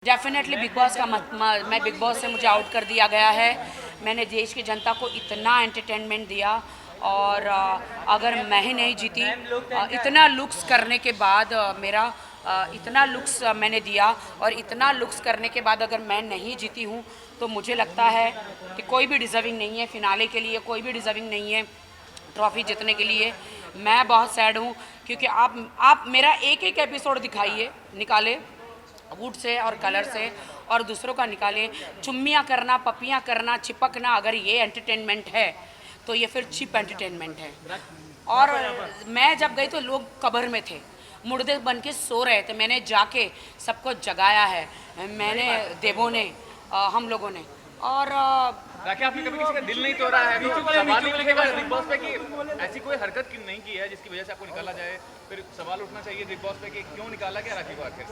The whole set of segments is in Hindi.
डेफिनेटली बिग बॉस का मैं बिग बॉस से मुझे आउट कर दिया गया है। मैंने देश की जनता को इतना एंटरटेनमेंट दिया और अगर मैं ही नहीं जीती, इतना लुक्स करने के बाद इतना लुक्स मैंने दिया और इतना लुक्स करने के बाद अगर मैं नहीं जीती हूँ तो मुझे लगता है कि कोई भी डिज़र्विंग नहीं है फिनाले के लिए, कोई भी डिज़र्विंग नहीं है ट्रॉफ़ी जीतने के लिए। मैं बहुत सैड हूँ क्योंकि आप मेरा एक एक एपिसोड दिखाइए, निकाले वुड से और कलर से और दूसरों का निकाले। चुम्मियाँ करना, पपियाँ करना, चिपकना, अगर ये एंटरटेनमेंट है तो ये फिर चिप एंटरटेनमेंट है। और मैं जब गई तो लोग कब्र में थे, मुर्दे बन के सो रहे थे। मैंने जाके सबको जगाया है, मैंने देवों ने, हम लोगों ने। और राखी, आपने कभी किसी का दिल नहीं तोड़ा है तो सवाल उठेगा बिग बॉस पे कि ऐसी कोई हरकत क्यों नहीं की है जिसकी वजह से आपको निकाला जाए? फिर सवाल उठना चाहिए बिग बॉस पे कि क्यों निकाला गया राखी को आखिर?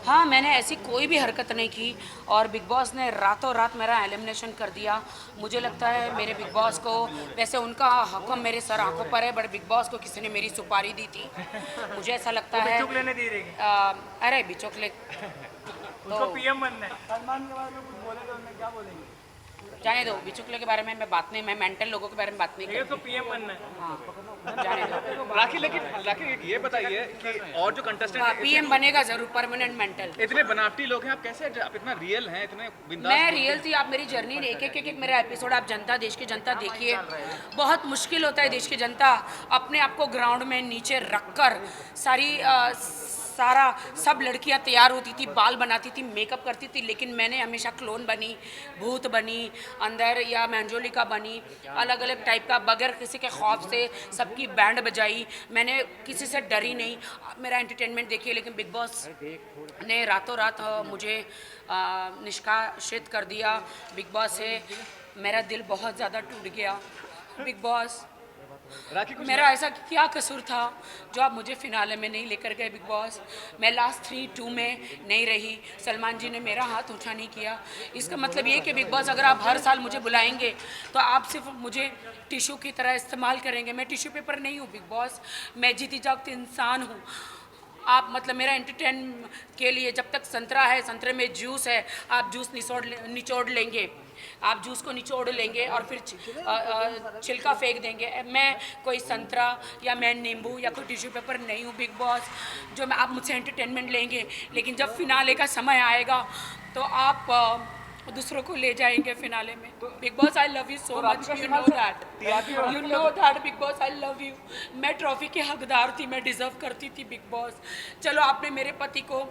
हाँ, मैंने ऐसी कोई भी हरकत नहीं की और बिग बॉस ने रातों रात मेरा एलिमिनेशन कर दिया। मुझे लगता है मेरे बिग बॉस को, वैसे उनका हुक्म मेरे सर आंखों पर है, बट बिग बॉस को किसी ने मेरी सुपारी दी थी। मुझे ऐसा लगता है अरे बिचौकले तो पीएम बनना है। सलमान के बारे में कुछ बोले तो उन्होंने क्या बोलेंगे? जाने दो, बिचौकले के बारे में मैं बात नहीं, मैं मेंटल लोगों के बारे में बात नहीं करती। तो पीएम बनना है। हाँ, जाने दो। राखी, लेकिन ये बताइए कि और जो कंटेस्टेंट पीएम बनेगा जरूर, परमानेंट मेंटल। इतने बनावटी लोग हैं, आप कैसे, आप इतना रियल हैं, इतने बिंदास? मैं रियल थी। आप मेरी जर्नी एक एक मेरा एपिसोड आप जनता, देश की जनता देखिए। बहुत मुश्किल होता है देश की जनता अपने आप को ग्राउंड में नीचे रखकर सब लड़कियां तैयार होती थी, बाल बनाती थी, मेकअप करती थी, लेकिन मैंने हमेशा क्लोन बनी, भूत बनी अंदर, या मंजोलिका बनी, अलग अलग टाइप का, बगैर किसी के खौफ से सबकी बैंड बजाई। मैंने किसी से डरी नहीं। मेरा एंटरटेनमेंट देखिए। लेकिन बिग बॉस ने रातों रात मुझे निष्कासित कर दिया। बिग बॉस से मेरा दिल बहुत ज़्यादा टूट गया। बिग बॉस, मेरा ऐसा क्या कसूर था जो आप मुझे फिनाले में नहीं लेकर गए? बिग बॉस, मैं लास्ट 3-2 में नहीं रही, सलमान जी ने मेरा हाथ ऊंचा नहीं किया। इसका मतलब ये कि बिग बॉस अगर आप हर साल मुझे बुलाएंगे तो आप सिर्फ मुझे टिश्यू की तरह इस्तेमाल करेंगे। मैं टिश्यू पेपर नहीं हूँ बिग बॉस, मैं जीती जागती इंसान हूँ। आप मतलब मेरा एंटरटेन के लिए, जब तक संतरा है, संतरे में जूस है, आप जूस निचोड़ लेंगे, आप जूस को निचोड़ लेंगे और फिर छिलका फेंक देंगे। मैं कोई संतरा या मैं नींबू या कोई टिश्यू पेपर नहीं हूँ बिग बॉस जो मैं आप मुझसे एंटरटेनमेंट लेंगे। लेकिन जब फिनाले का समय आएगा तो आप दूसरों को ले जाएंगे फिनाले में। Big boss, I love you so much, you know that big boss, I love you. मैं ट्रॉफी की हकदार थी, मैं डिज़र्व करती थी बिग बॉस। चलो, आपने मेरे पति को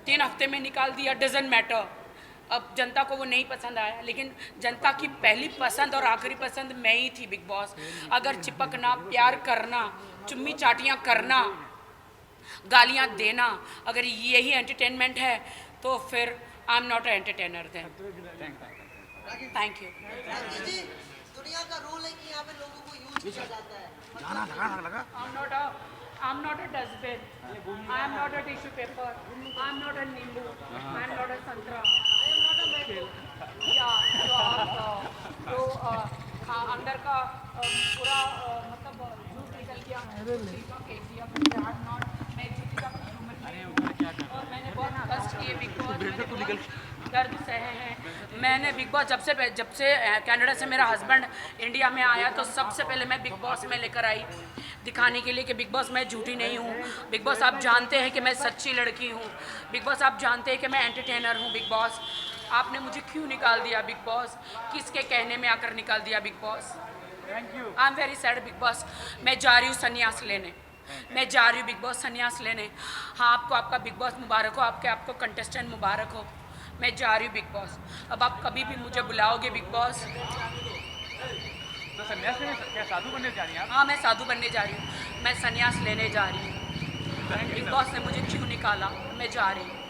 3 हफ्ते में निकाल दिया, डजंट मैटर। अब जनता को वो नहीं पसंद आया, लेकिन जनता की पहली पसंद और आखिरी पसंद मैं ही थी बिग बॉस। अगर चिपकना, प्यार करना, चुम्मी चाटियाँ करना, गालियाँ देना, अगर यही एंटरटेनमेंट है तो फिर I am not a entertainer then. Thank you. दुनिया का रूल है कि यहाँ पे लोगों को यूज किया जाता है। I'm not a dustbin. I am not a tissue paper. I am not a नींबू. I am not a संतरा. I am not a mango. या जो आप अंदर का पूरा मतलब जूस निकल गया, छिलका फेंक दिया। मैं एक चीज़ का ह्यूमन और मैंने बहुत कष्ट किए बिग बॉस, दर्द सहे हैं मैंने। बिग बॉस जब से कनाडा से मेरा हस्बैंड इंडिया में आया तो सबसे पहले मैं बिग बॉस में लेकर आई, दिखाने के लिए कि बिग बॉस मैं झूठी नहीं हूँ। बिग बॉस, आप जानते हैं कि मैं सच्ची लड़की हूँ। बिग बॉस, आप जानते हैं कि मैं एंटरटेनर हूँ। बिग बॉस, आपने मुझे क्यों निकाल दिया? बिग बॉस, किसके कहने में आकर निकाल दिया? Big boss, thank you. I am very sad big boss. मैं जा रही हूँ संन्यास लेने, मैं जा रही हूँ बिग बॉस संन्यास लेने। हाँ, आपको आपका बिग बॉस मुबारक हो, आपको कंटेस्टेंट मुबारक हो। मैं जा रही हूँ बिग बॉस। अब आप कभी भी मुझे बुलाओगे बिग बॉस? तो संन्यास में क्या साधु बनने जा रही हैं आप? हाँ, मैं साधु बनने जा रही हूँ, मैं संन्यास लेने जा रही हूँ। बिग बॉस ने मुझे क्यों निकाला? मैं जा रही हूँ।